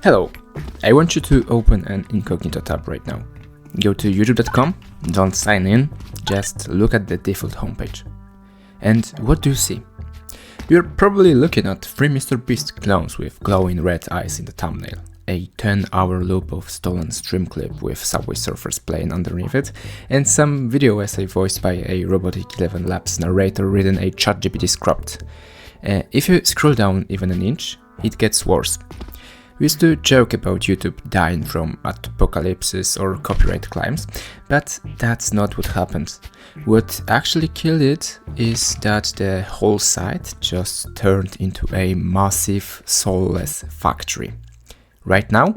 Hello, I want you to open an incognito tab right now. Go to youtube.com, don't sign in, just look at the default homepage. And what do you see? You're probably looking at 3 Mr. Beast clones with glowing red eyes in the thumbnail, a 10-hour loop of stolen stream clip with Subway Surfers playing underneath it, and some video essay voiced by a Robotic 11 Labs narrator reading a ChatGPT script. If you scroll down even an inch, it gets worse. We used to joke about YouTube dying from apocalypses or copyright claims, but that's not what happened. What actually killed it is that the whole site just turned into a massive, soulless factory. Right now,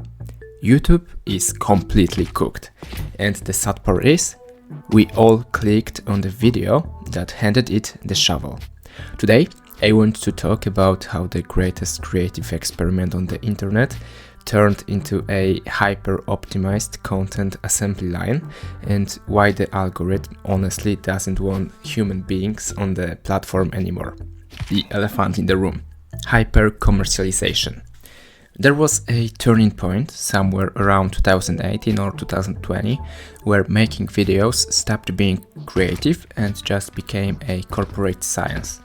YouTube is completely cooked, and the sad part is, we all clicked on the video that handed it the shovel. Today, I want to talk about how the greatest creative experiment on the internet turned into a hyper-optimized content assembly line, and why the algorithm honestly doesn't want human beings on the platform anymore. The elephant in the room: hyper-commercialization. There was a turning point somewhere around 2018 or 2020 where making videos stopped being creative and just became a corporate science.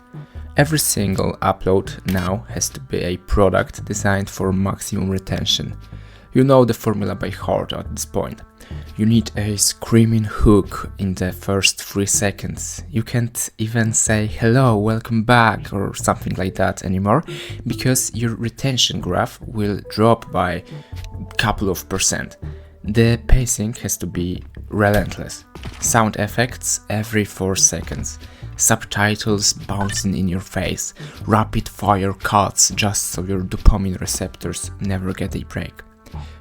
Every single upload now has to be a product designed for maximum retention. You know the formula by heart at this point. You need a screaming hook in the first 3 seconds. You can't even say hello, welcome back or something like that anymore, because your retention graph will drop by a couple of percent. The pacing has to be relentless. Sound effects every 4 seconds. Subtitles bouncing in your face. Rapid fire cuts just so your dopamine receptors never get a break.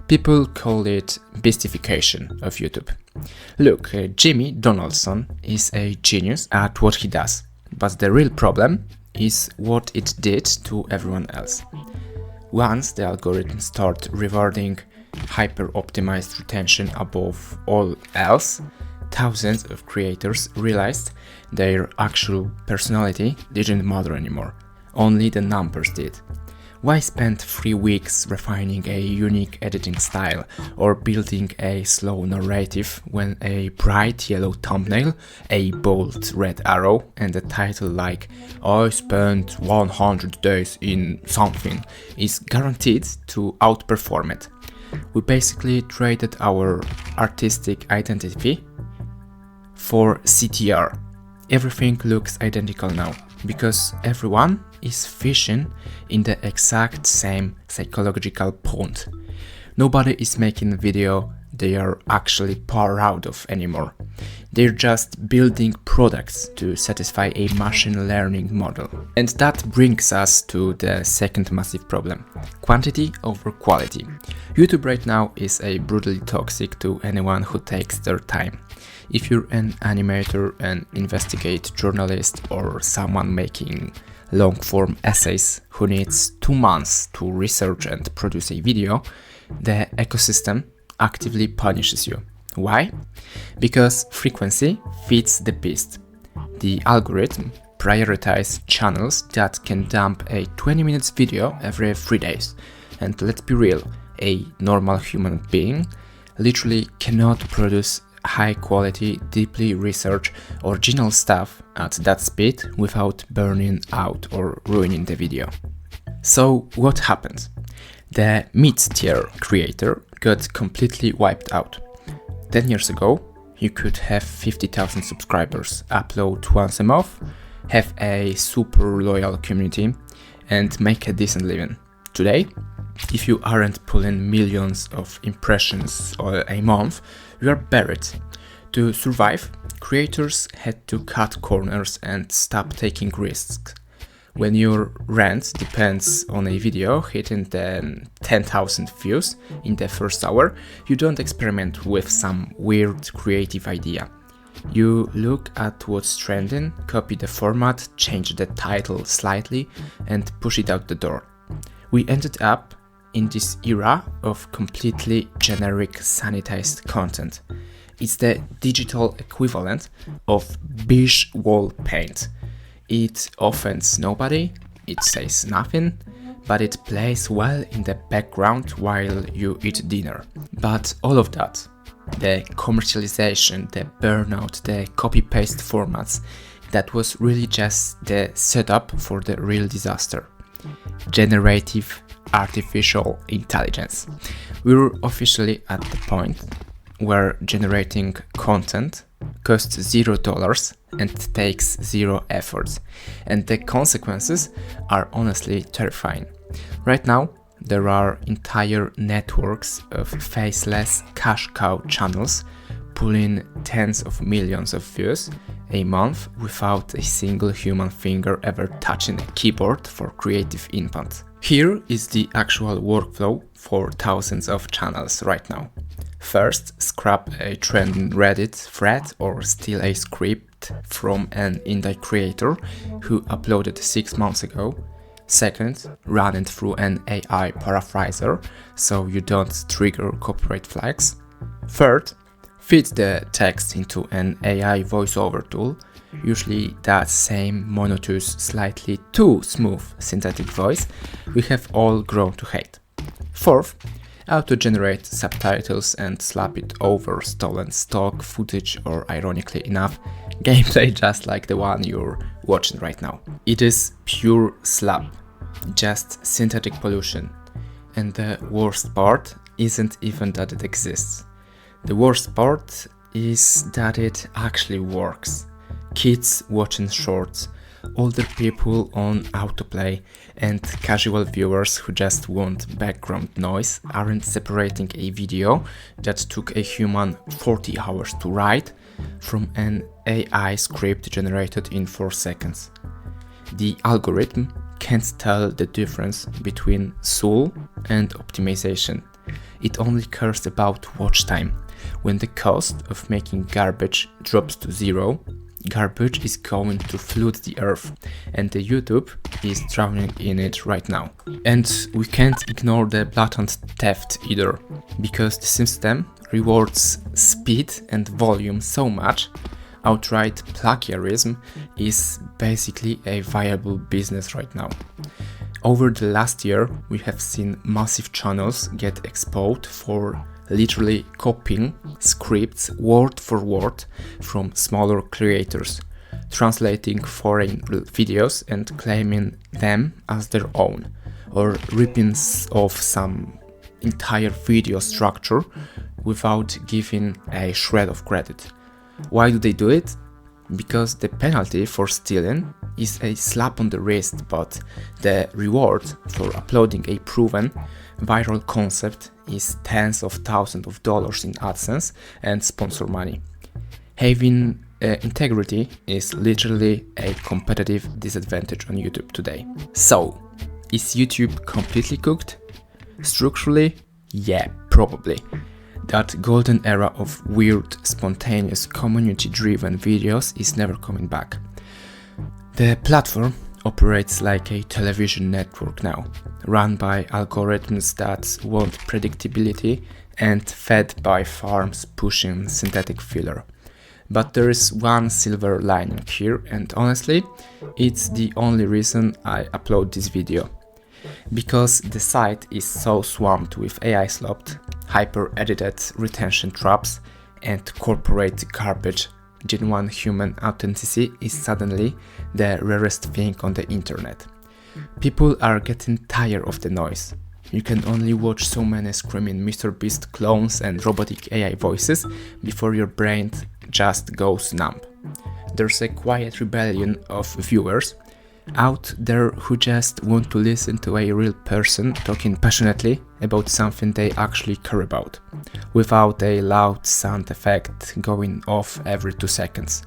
People call it Beastification of YouTube. Look, Jimmy Donaldson is a genius at what he does, but the real problem is what it did to everyone else. Once the algorithm started rewarding hyper-optimized retention above all else, thousands of creators realized their actual personality didn't matter anymore, only the numbers did. Why spend 3 weeks refining a unique editing style or building a slow narrative when a bright yellow thumbnail, a bold red arrow, and a title like "I spent 100 days in something" is guaranteed to outperform it? We basically traded our artistic identity for CTR. Everything looks identical now, because everyone is fishing in the exact same psychological pond. Nobody is making a video they are actually proud of anymore. They're just building products to satisfy a machine learning model. And that brings us to the second massive problem: quantity over quality. YouTube right now is brutally toxic to anyone who takes their time. If you're an animator, an investigative journalist, or someone making long-form essays who needs 2 months to research and produce a video, the ecosystem actively punishes you. Why? Because frequency feeds the beast. The algorithm prioritizes channels that can dump a 20 minutes video every 3 days. And let's be real, a normal human being literally cannot produce high quality, deeply researched, original stuff at that speed without burning out or ruining the video. So what happened? The mid-tier creator got completely wiped out. 10 years ago, you could have 50,000 subscribers, upload once a month, have a super loyal community, and make a decent living. Today, if you aren't pulling millions of impressions a month, you are buried. To survive, creators had to cut corners and stop taking risks. When your rent depends on a video hitting the 10,000 views in the first hour, you don't experiment with some weird creative idea. You look at what's trending, copy the format, change the title slightly, and push it out the door. We ended up in this era of completely generic sanitized content. It's the digital equivalent of beige wall paint. It offends nobody, it says nothing, but it plays well in the background while you eat dinner. But all of that, the commercialization, the burnout, the copy-paste formats, that was really just the setup for the real disaster. Generative artificial intelligence. We're officially at the point where generating content costs $0 and takes zero effort, and the consequences are honestly terrifying. Right now, there are entire networks of faceless cash cow channels pulling tens of millions of views a month without a single human finger ever touching a keyboard for creative input. Here is the actual workflow for thousands of channels right now. First, scrap a trending Reddit thread or steal a script from an indie creator who uploaded 6 months ago. Second, run it through an AI paraphraser so you don't trigger copyright flags. Third, feed the text into an AI voiceover tool, usually that same monotonous, slightly too smooth synthetic voice we have all grown to hate. Fourth, auto-generate subtitles and slap it over stolen stock footage or, ironically enough, gameplay just like the one you're watching right now. It is pure slop, just synthetic pollution. And the worst part isn't even that it exists. The worst part is that it actually works. Kids watching shorts, older people on autoplay, and casual viewers who just want background noise aren't separating a video that took a human 40 hours to write from an AI script generated in 4 seconds. The algorithm can't tell the difference between soul and optimization. It only cares about watch time. When the cost of making garbage drops to zero, garbage is going to flood the earth, and the YouTube is drowning in it right now. And we can't ignore the blatant theft either, because the system rewards speed and volume so much, outright plagiarism is basically a viable business right now. Over the last year, we have seen massive channels get exposed for literally copying scripts word for word from smaller creators, translating foreign videos and claiming them as their own, or ripping off some entire video structure without giving a shred of credit. Why do they do it? Because the penalty for stealing is a slap on the wrist, but the reward for uploading a proven viral concept is tens of thousands of dollars in AdSense and sponsor money. Having integrity is literally a competitive disadvantage on YouTube today. So, is YouTube completely cooked? Structurally, yeah, probably. That golden era of weird, spontaneous, community-driven videos is never coming back. The platform operates like a television network now, run by algorithms that want predictability and fed by farms pushing synthetic filler. But there is one silver lining here, and honestly, it's the only reason I upload this video. Because the site is so swamped with AI slop, hyper-edited retention traps, and corporate garbage, genuine human authenticity is suddenly the rarest thing on the internet. People are getting tired of the noise. You can only watch so many screaming MrBeast clones and robotic AI voices before your brain just goes numb. There's a quiet rebellion of viewers out there who just want to listen to a real person talking passionately about something they actually care about, without a loud sound effect going off every 2 seconds.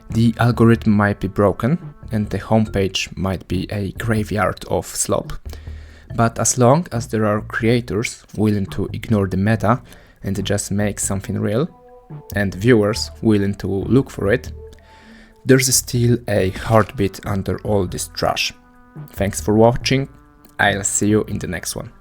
The algorithm might be broken, and the homepage might be a graveyard of slop, but as long as there are creators willing to ignore the meta and just make something real, and viewers willing to look for it, there's still a heartbeat under all this trash. Thanks for watching, I'll see you in the next one.